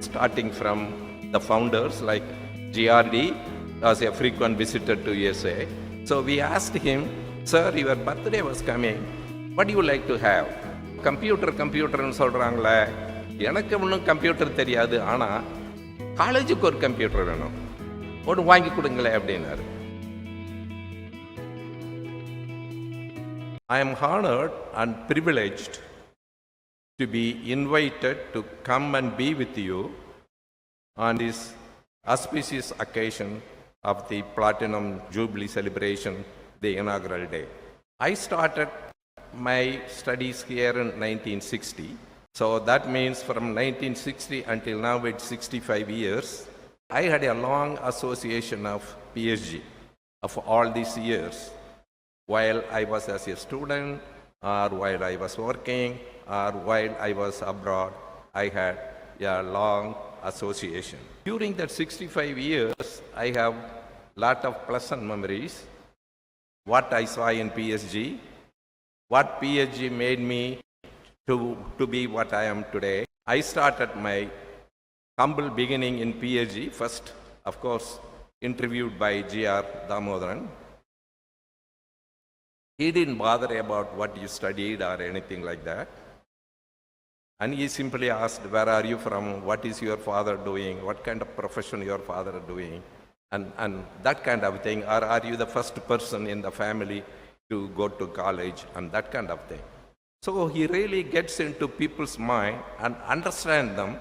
starting from the founders like GRD was a frequent visitor to USA. So we asked him, sir, your birthday was coming. What do you like to have? கம்ப்யூட்டர்னு சொல்கிறாங்களே, எனக்கு ஒன்றும் computer தெரியாது, ஆனால் காலேஜுக்கு ஒரு computer வேணும், ஒன்று வாங்கி கொடுங்களேன் அப்படின்னாரு. I am honored and privileged to be invited to come and be with you on this auspicious occasion of the Platinum Jubilee celebration, the inaugural day. I started my studies here in 1960. So that means from 1960 until now it's 65 years. I had a long association of PSG of all these years. While I was as a student, or while I was working, or while I was abroad, I had a long association. During that 65 years, I have lot of pleasant memories. What I saw in PSG, what PSG made me to be what I am today. I started my humble beginning in PSG. First, of course, interviewed by G.R. Damodaran. He didn't bother about what you studied or anything like that. And he simply asked, where are you from? What is your father doing? What kind of profession your father is doing? And that kind of thing. Or are you the first person in the family to go to college? And that kind of thing. So he really gets into people's mind and understand them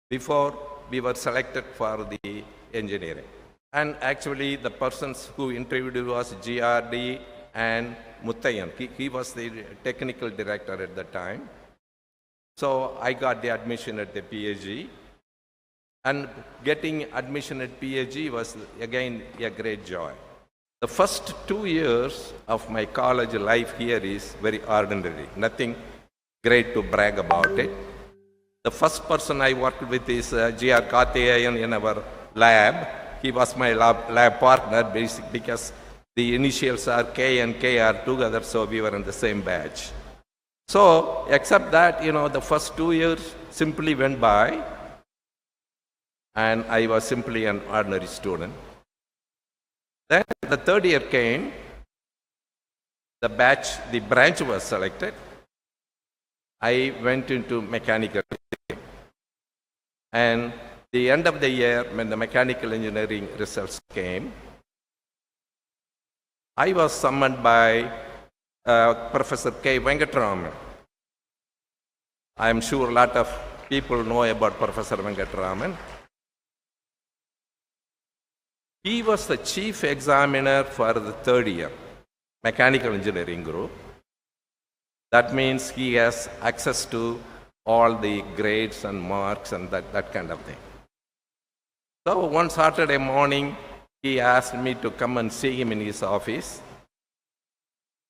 before we were selected for the engineering. And actually the persons who interviewed was GRD and Muttayan. He was the technical director at the time. So I got the admission at the PSG. And getting admission at PSG was again a great joy. The first 2 years of my college life here is very ordinary. Nothing great to brag about it. The first person I worked with is G.R. Karthikeyan in our lab. He was my lab partner because the initials are K and K are together, so we were in the same batch. So, except that, the first 2 years simply went by, and I was simply an ordinary student. Then the third year came, the branch was selected. I went into mechanical engineering. And the end of the year, when the mechanical engineering results came, I was summoned by Professor K. Venkatraman. I am sure a lot of people know about Professor Venkatraman. He was the chief examiner for the third year, mechanical engineering group. That means he has access to all the grades and marks and that kind of thing. So one Saturday morning, he asked me to come and see him in his office.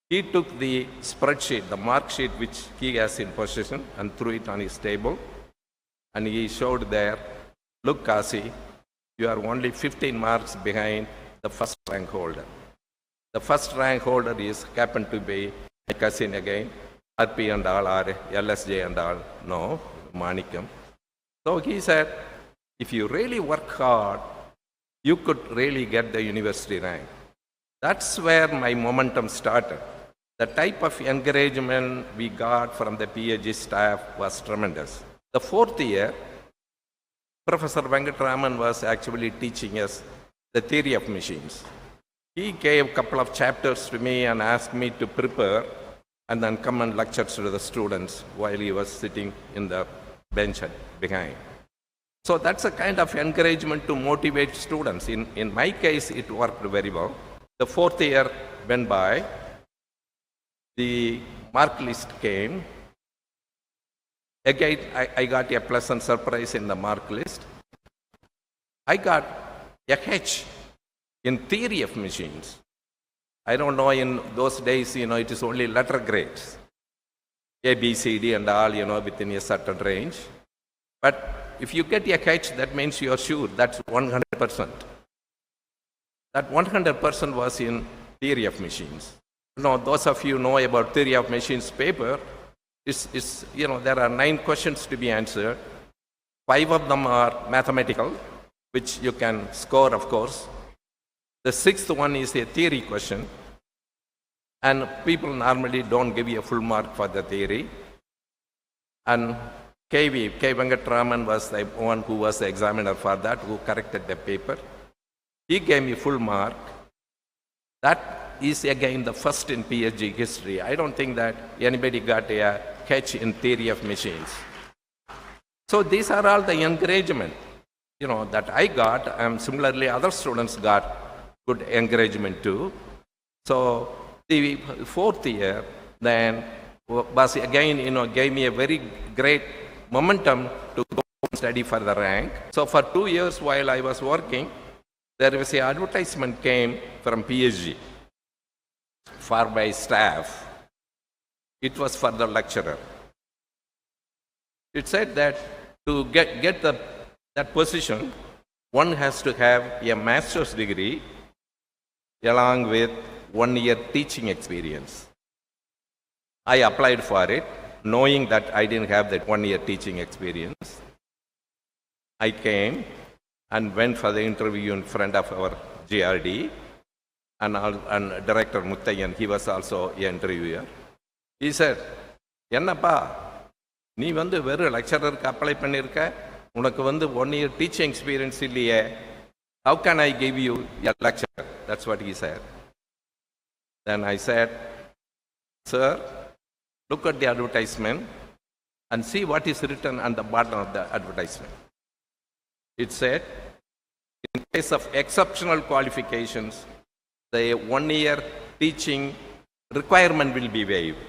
He took the spreadsheet, the mark sheet which he has in possession, and threw it on his table. And he showed there, look, Kasi, you are only 15 marks behind the first rank holder. The first rank holder happened to be my cousin again, RP and all, or LSJ and all, no, Manikam. So he said, if you really work hard, you could really get the university rank. That's where my momentum started. The type of encouragement we got from the PSG staff was tremendous. The fourth year, Professor Venkatraman was actually teaching us the theory of machines. He gave a couple of chapters to me and asked me to prepare and then come and lecture to the students while he was sitting in the bench behind. So that's a kind of encouragement to motivate students. In my case, it worked very well. The fourth year went by. The mark list came. Again, I got a pleasant surprise in the mark list. I got a H in theory of machines. I don't know, in those days, it is only letter grades. A, B, C, D and all, within a certain range. But if you get a H, that means you are sure that's 100%. That 100% was in theory of machines. Those of you know about theory of machines paper, there are 9 questions to be answered. 5 of them are mathematical, which you can score, of course. The 6th one is a theory question, and people normally don't give you a full mark for the theory. And K. Venkatraman was the one who was the examiner for that, who corrected the paper. He gave me full mark. That is again the first in PSG history. I don't think that anybody got a catch in theory of machines. So these are all the encouragement, that I got, and similarly other students got good encouragement too. So the 4th year then was again, gave me a very great momentum to go and study for the rank. So for 2 years while I was working, there was an advertisement came from PSG for my staff. It was for the lecturer. It said that to get that position, one has to have a master's degree along with 1 year teaching experience. I applied for it, knowing that I didn't have that 1 year teaching experience. I came and went for the interview in front of our GRD and Director Muttayan. He was also an interviewer. He said, "Ennappa, நீ வெறும் லெக்சரருக்கு apply பண்ணியிருக்க, உனக்கு 1 year teaching experience இல்லையே. How can I give you a lecture?" That's what he said. Then I said, "Sir, look at the advertisement and see what is written on the bottom of the advertisement." It said, in case of exceptional qualifications, the 1 year teaching requirement will be waived.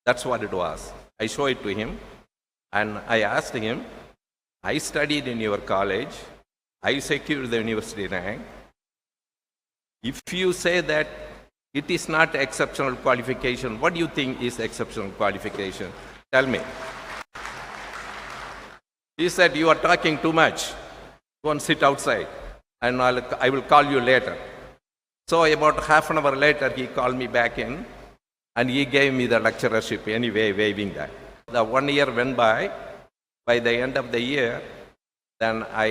That's what it was. I showed it to him and I asked him, "I studied in your college, I secured the university rank. If you say that it is not exceptional qualification, what do you think is exceptional qualification? Tell me." He said, "You are talking too much. Go and sit outside and I will call you later." So about half an hour later, he called me back in and he gave me the lecturership anyway, waiving that. The 1 year went by. By the end of the year, then I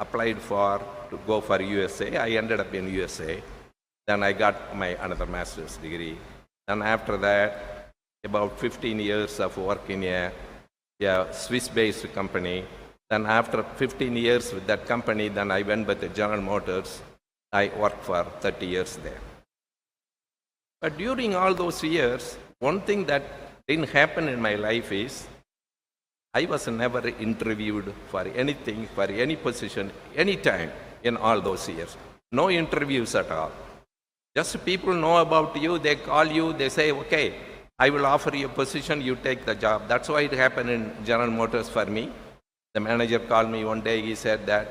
applied to go for USA. I ended up in USA. Then I got my another master's degree. Then after that, about 15 years of work in a Swiss-based company. Then after 15 years with that company, then I went with the General Motors. I worked for 30 years there. But during all those years, one thing that didn't happen in my life is I was never interviewed for anything, for any position, any time in all those years. No interviews at all. Just people know about you, they call you, they say, "Okay, I will offer you a position, you take the job." That's why it happened in General Motors for me. The manager called me one day, he said that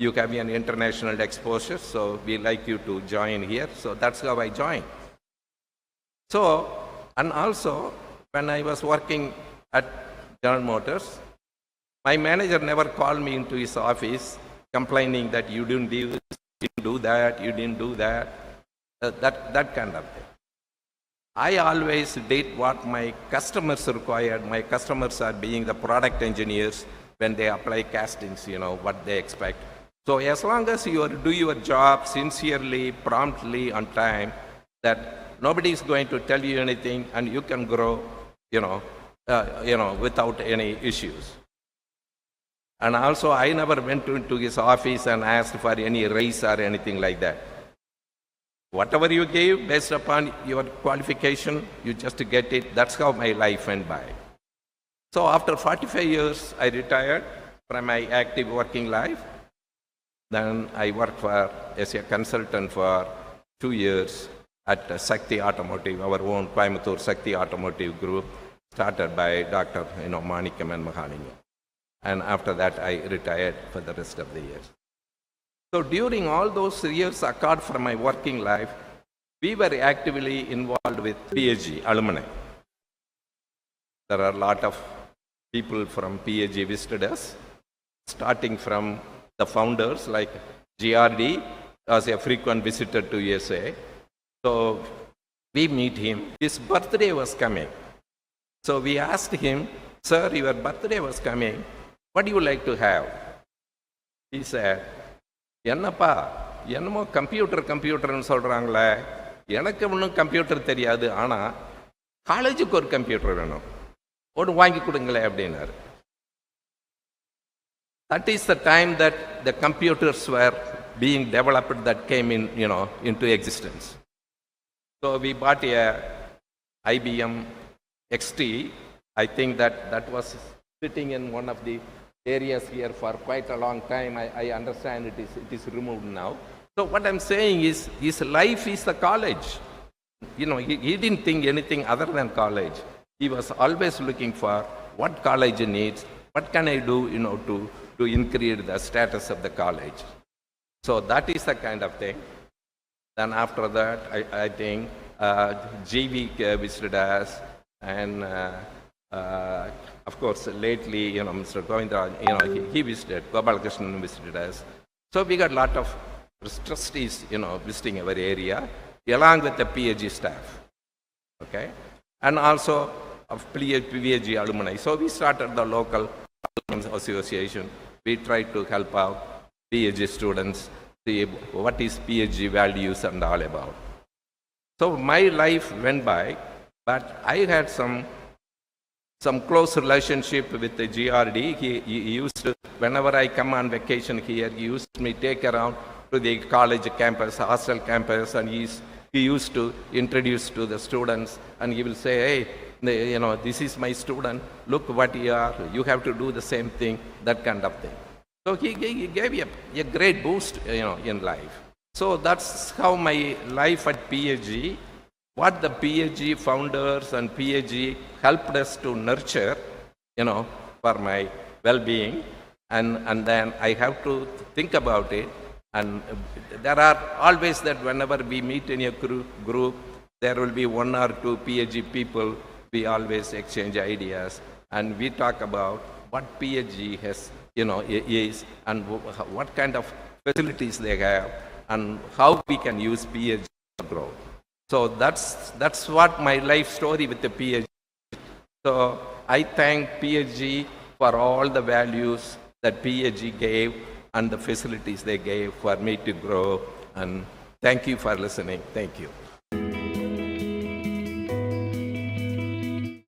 you have an international exposure, so we like you to join here. So that's how I joined. So, and also, when I was working at General Motors, my manager never called me into his office complaining that you didn't do this, you didn't do that, you didn't do that, that kind of thing. I always did what my customers required. My customers are being the product engineers when they apply castings, what they expect. So as long as you do your job sincerely, promptly, on time, that nobody is going to tell you anything and you can grow, without any issues. And also, I never went into his office and asked for any raise or anything like that. Whatever you gave based upon your qualification, you just get it. That's how my life went by. So after 45 years, I retired from my active working life. Then I worked as a consultant for 2 years at Sakti Automotive, our own Coimbatore Sakti Automotive group, started by Dr. Manikam and Mahalingam. And after that, I retired for the rest of the years. So during all those years, apart from my working life, we were actively involved with PSG, Alumni. There are a lot of people from PSG visited us, starting from the founders like GRD as a frequent visitor to USA. So we meet him. His birthday was coming. So we asked him, "Sir, your birthday was coming. what do you like to have? He said, என்னப்பா என்னமோ கம்ப்யூட்டர்னு சொல்கிறாங்களே, எனக்கு ஒன்றும் computer தெரியாது, ஆனால் காலேஜுக்கு ஒரு computer வேணும், ஒன்று வாங்கி கொடுங்களே அப்படின்னாரு. That is the time that the computers were being developed that came in, into existence. So we bought a IBM XT. I think that was sitting in one of the areas here for quite a long time. I understand it is removed now. So what I'm saying is, his life is the college. He didn't think anything other than college. He was always looking for what college needs, what can I do, to increase the status of the college. So that is the kind of thing. Then after that, I think GV visited us, and of course lately, Mr. Goundan, he visited, Gopalakrishnan visited us. So we got a lot of trustees, visiting our area, along with the PSG staff, okay, and also of PSG alumni. So we started the local association. We tried to help out PSG students, see what is PSG values and all about. So my life went by, but I had some close relationship with the GRD. He used to, whenever I come on vacation here, he used to take around to the college campus, hostel campus, and he used to introduce to the students, and he will say, hey, this is my student, look what you are, you have to do the same thing, that kind of thing. So he gave a great boost, in life. So that's how my life at PSG, what the PSG founders and PSG helped us to nurture, for my well-being, and then I have to think about it. And there are always that whenever we meet in a group, there will be one or two PSG people. We always exchange ideas, and we talk about what PSG has, is, and what kind of facilities they have, and how we can use PSG to grow. So that's what my life story with the PSG. So I thank PSG for all the values that PSG gave and the facilities they gave for me to grow. And thank you for listening. Thank you.